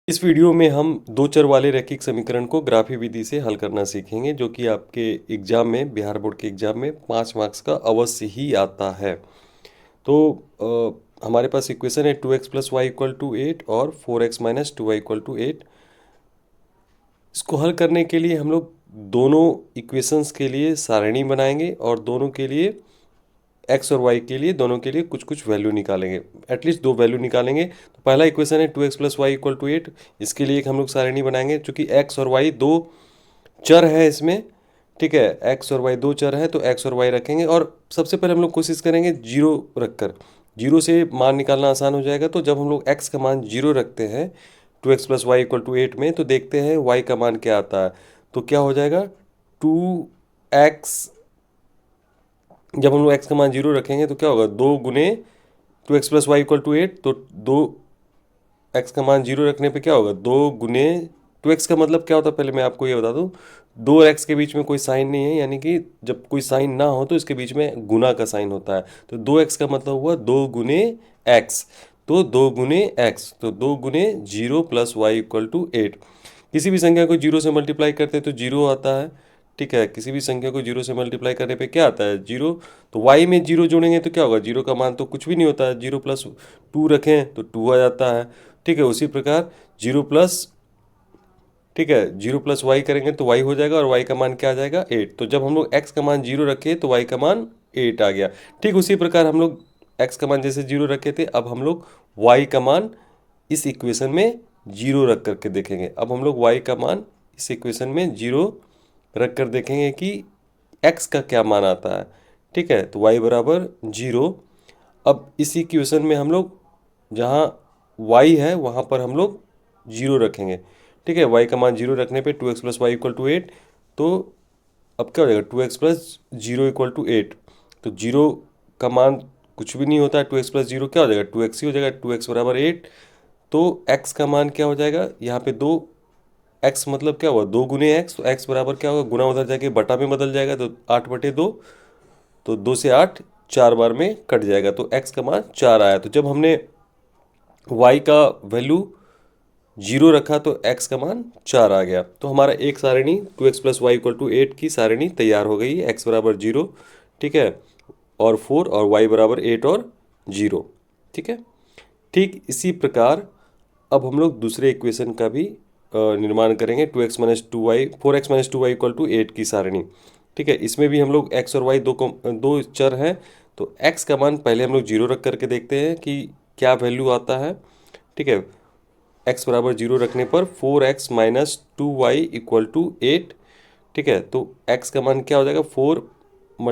इस वीडियो में हम दो चर वाले रैखिक समीकरण को ग्राफी विधि से हल करना सीखेंगे, जो कि आपके एग्जाम में, बिहार बोर्ड के एग्जाम में 5 मार्क्स का अवश्य ही आता है। तो हमारे पास इक्वेशन है 2x + y = 8 और 4x - 2y = 8। इसको हल करने के लिए हम लोग दोनों इक्वेशंस के लिए सारणी बनाएंगे और दोनों के लिए एक्स और वाई के लिए, दोनों के लिए कुछ कुछ वैल्यू निकालेंगे। एटलीस्ट दो वैल्यू निकालेंगे। तो पहला इक्वेशन है 2x + y = 8। इसके लिए एक हम लोग सारणी बनाएंगे, चूंकि एक्स और वाई दो चर है इसमें। ठीक है, एक्स और वाई दो चर है तो एक्स और वाई रखेंगे और सबसे पहले हम लोग कोशिश करेंगे जीरो रखकर। जीरो से मान निकालना आसान हो जाएगा। तो जब हम लोग एक्स का मान जीरो रखते हैं 2x + y = 8 में, तो देखते हैं वाई का मान क्या आता है। तो क्या हो जाएगा, 2x। जब हम लोग x का मान जीरो रखेंगे तो क्या होगा, 2 × 2x + y = 8। तो 2x का मान जीरो रखने पे क्या होगा, 2 × 2x का मतलब क्या होता है, पहले मैं आपको ये बता दूं। 2x के बीच में कोई साइन नहीं है, यानी कि जब कोई साइन ना हो तो इसके बीच में गुना का साइन होता है। तो 2x का मतलब हुआ 2 × x। तो 2 × x, तो 2 × 0 + y = 8। किसी भी संख्या को जीरो से मल्टीप्लाई करते हैं तो जीरो आता है। ठीक है, किसी भी संख्या को जीरो से मल्टीप्लाई करने पे क्या आता है, जीरो। तो y में जीरो जोड़ेंगे तो क्या होगा, जीरो का मान तो कुछ भी नहीं होता है। 0 + 2 रखें तो 2 आ जाता है। ठीक है, उसी प्रकार 0 प्लस, ठीक है, 0 + y करेंगे तो y हो जाएगा और y का मान क्या आ जाएगा, 8। तो जब हम लोग x का मान जीरो रखे तो y का मान 8 आ गया। ठीक उसी प्रकार हम लोग x का मान जैसे जीरो रखे थे, अब हम लोग y का मान इस इक्वेशन में जीरो रख करके देखेंगे। अब हम लोग y का मान इस इक्वेशन में जीरो रख कर देखेंगे कि x का क्या मान आता है। ठीक है, तो y बराबर जीरो। अब इस इक्वेशन में हम लोग जहाँ y है वहाँ पर हम लोग जीरो रखेंगे। ठीक है, y का मान जीरो रखने पे 2x + y = 8। तो अब क्या हो जाएगा, 2x + 0 = 8। तो जीरो का मान कुछ भी नहीं होता है, 2x + 0 क्या हो जाएगा, 2x ही हो जाएगा। 2x बराबर 8। तो x का मान क्या हो जाएगा, यहाँ पे 2x मतलब क्या हुआ, 2 × x। तो x बराबर क्या होगा, गुना उधर जाके बटा में बदल जाएगा, तो 8/2। तो 2 से 8 4 बार में कट जाएगा, तो x का मान 4 आया। तो जब हमने y का वैल्यू जीरो रखा तो x का मान 4 आ गया। तो हमारा एक सारणी 2x + y = 8 की सारणी तैयार हो गई है। x बराबर 0, ठीक है, और 4, और y बराबर 8 और 0। ठीक है, ठीक इसी प्रकार अब हम लोग दूसरे इक्वेशन का भी निर्माण करेंगे। 4x - 2y = 8 की सारणी। ठीक है, इसमें भी हम लोग x और y दो चर हैं। तो x का मान पहले हम लोग जीरो रख करके देखते हैं कि क्या वैल्यू आता है। ठीक है, x बराबर जीरो रखने पर 4x - 2y = 8। ठीक है, तो x का मान क्या हो जाएगा, 4 ×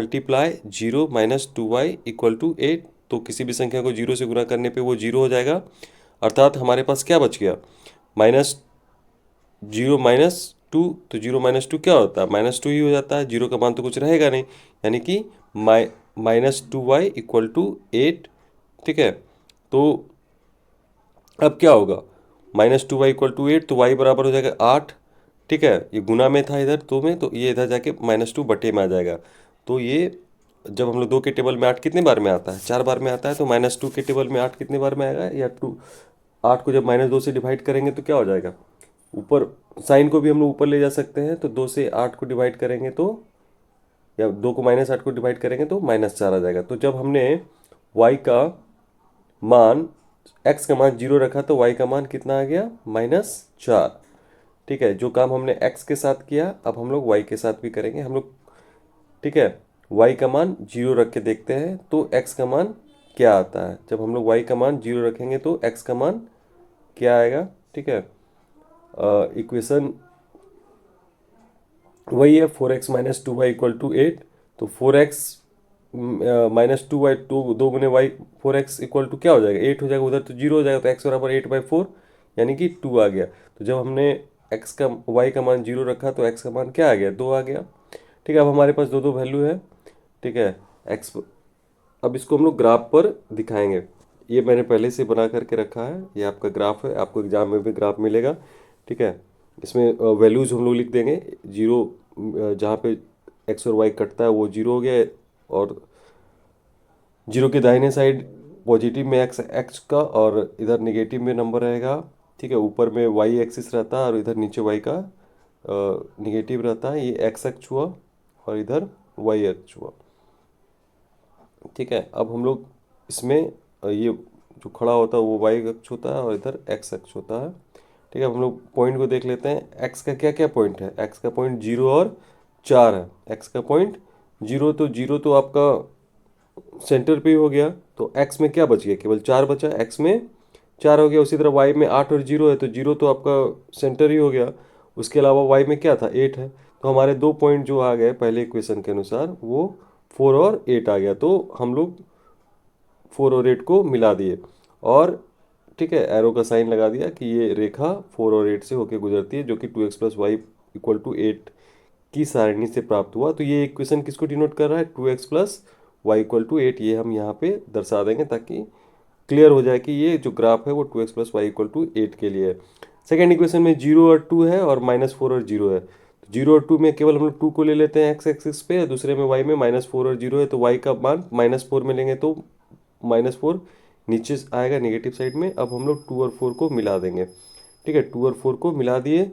0 - 2y = 8। तो किसी भी संख्या को जीरो से गुना करने पे वो जीरो हो जाएगा। अर्थात हमारे पास क्या बच गया, -0 - 2। तो 0 - 2 क्या होता है, -2 ही हो जाता है। जीरो का मान तो कुछ रहेगा नहीं, यानी कि -2y = 8। ठीक है, तो अब क्या होगा, -2y = 8। तो y बराबर हो जाएगा 8। ठीक है, ये गुना में था इधर तो में, तो ये इधर जाके -2 बटे में आ जाएगा। तो ये जब हम लोग 2 के टेबल में 8 कितने बार में आता है, 4 बार में आता है। तो -2 के टेबल में 8 कितने बार में आएगा, या 8 को जब -2 से डिवाइड करेंगे तो क्या हो जाएगा, ऊपर साइन को भी हम लोग ऊपर ले जा सकते हैं। तो 2 से 8 को डिवाइड करेंगे तो, या 2 को -8 को डिवाइड करेंगे तो -4 आ जाएगा। तो जब हमने y का मान, x का मान जीरो रखा तो y का मान कितना आ गया, -4। ठीक है, जो काम हमने x के साथ किया अब हम लोग y के साथ भी करेंगे हम लोग। ठीक है, y का मान जीरो रख के देखते हैं तो x का मान क्या आता है। जब हम लोग y का मान जीरो रखेंगे तो x का मान क्या आएगा। ठीक है, इक्वेशन वही है, 4x - 2y = 8। तो 4x - 2y, 2 × y, 4x = क्या हो जाएगा, 8 हो जाएगा। उधर तो जीरो हो जाएगा, तो x बराबर 8/4, यानी कि 2 आ गया। तो जब हमने y का मान जीरो रखा तो x का मान क्या आ गया, 2 आ गया। ठीक है, अब हमारे पास दो दो वैल्यू है। ठीक है, x, अब इसको हम लोग ग्राफ पर दिखाएंगे। ये मैंने पहले से बना करके रखा है, ये आपका ग्राफ है, आपको एग्जाम में भी ग्राफ मिलेगा। ठीक है, इसमें वैल्यूज हम लोग लिख देंगे। जीरो जहाँ पे एक्स और वाई कटता है वो जीरो हो गया, और जीरो के दाहिने साइड पॉजिटिव में एक्स एक्स का, और इधर निगेटिव में नंबर रहेगा ठीक है, ऊपर में वाई एक्सिस रहता है और इधर नीचे वाई का निगेटिव रहता है। ये एक्स अक्ष हुआ और इधर वाई अक्ष हुआ। ठीक है, अब हम लोग इसमें ये जो खड़ा होता है वो वाई अक्ष होता है और इधर एक्स अक्ष होता है। ठीक है, अब हम लोग पॉइंट को देख लेते हैं। एक्स का क्या क्या पॉइंट है? एक्स का पॉइंट 0 और 4 है। एक्स का पॉइंट 0 तो आपका सेंटर पे ही हो गया, तो एक्स में क्या बच गया? केवल 4 बचा। एक्स में 4 हो गया। उसी तरह वाई में 8 और 0 है, तो 0 तो आपका सेंटर ही हो गया। उसके अलावा वाई में क्या था? 8 है। तो हमारे दो पॉइंट जो आ गए पहले इक्वेशन के अनुसार वो 4 और 8 आ गया। तो हम लोग 4 और 8 को मिला दिए और ठीक है, एरो का साइन लगा दिया कि ये रेखा 4 और 8 से होकर गुजरती है, जो कि 2x plus Y equal to 8 की सारणी से प्राप्त हुआ। तो ये इक्वेशन किसको डिनोट कर रहा है? 2x plus Y equal to 8। ये हम यहाँ पे दर्शा देंगे ताकि क्लियर हो जाए कि ये जो ग्राफ है वो 2x plus Y equal to 8 के लिए है। सेकेंड इक्वेशन में 0 और 2 है और -4 और 0 है। तो 0 और 2 में केवल हम लोग 2 को ले लेते हैं एक्स एक्सिस पे, दूसरे में y में -4 और 0 है, तो y का मान -4 में लेंगे तो -4 नीचे आएगा नेगेटिव साइड में। अब हम लोग 2 और 4 को मिला देंगे। ठीक है, 2 और 4 को मिला दिए।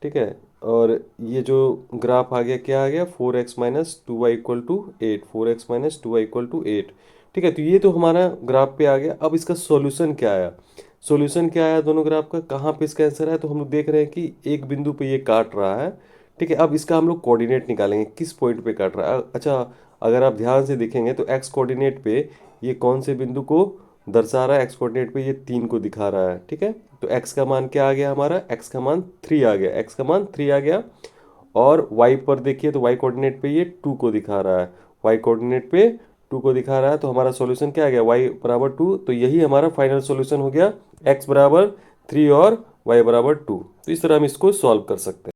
ठीक है, और ये जो ग्राफ आ गया, क्या आ गया? 4x minus 2y equal to 8। 4x minus 2y equal to 8। ठीक है, तो ये तो हमारा ग्राफ पे आ गया। अब इसका सॉल्यूशन क्या आया? सॉल्यूशन क्या आया दोनों ग्राफ का? कहाँ पे इसका आंसर है? तो हम लोग देख रहे हैं कि एक बिंदु पे ये काट रहा है। ठीक है, अब इसका हम लोग कोऑर्डिनेट निकालेंगे, किस पॉइंट पे काट रहा है। अच्छा, अगर आप ध्यान से देखेंगे तो एक्स कोऑर्डिनेट पे ये कौन से बिंदु को दर्शा रहा है? एक्स कोऑर्डिनेट पे ये 3 को दिखा रहा है। ठीक है, तो एक्स का मान क्या आ गया हमारा? एक्स का मान 3 आ गया। एक्स का मान 3 आ गया। और वाई पर देखिए तो वाई कोऑर्डिनेट पे ये 2 को दिखा रहा है। वाई कोऑर्डिनेट पे 2 को दिखा रहा है, तो हमारा सॉल्यूशन क्या आ गया? वाई बराबर 2। तो यही हमारा फाइनल सॉल्यूशन हो गया, एक्स बराबर 3 और वाई बराबर 2। तो इस तरह हम इसको सॉल्व कर सकते हैं।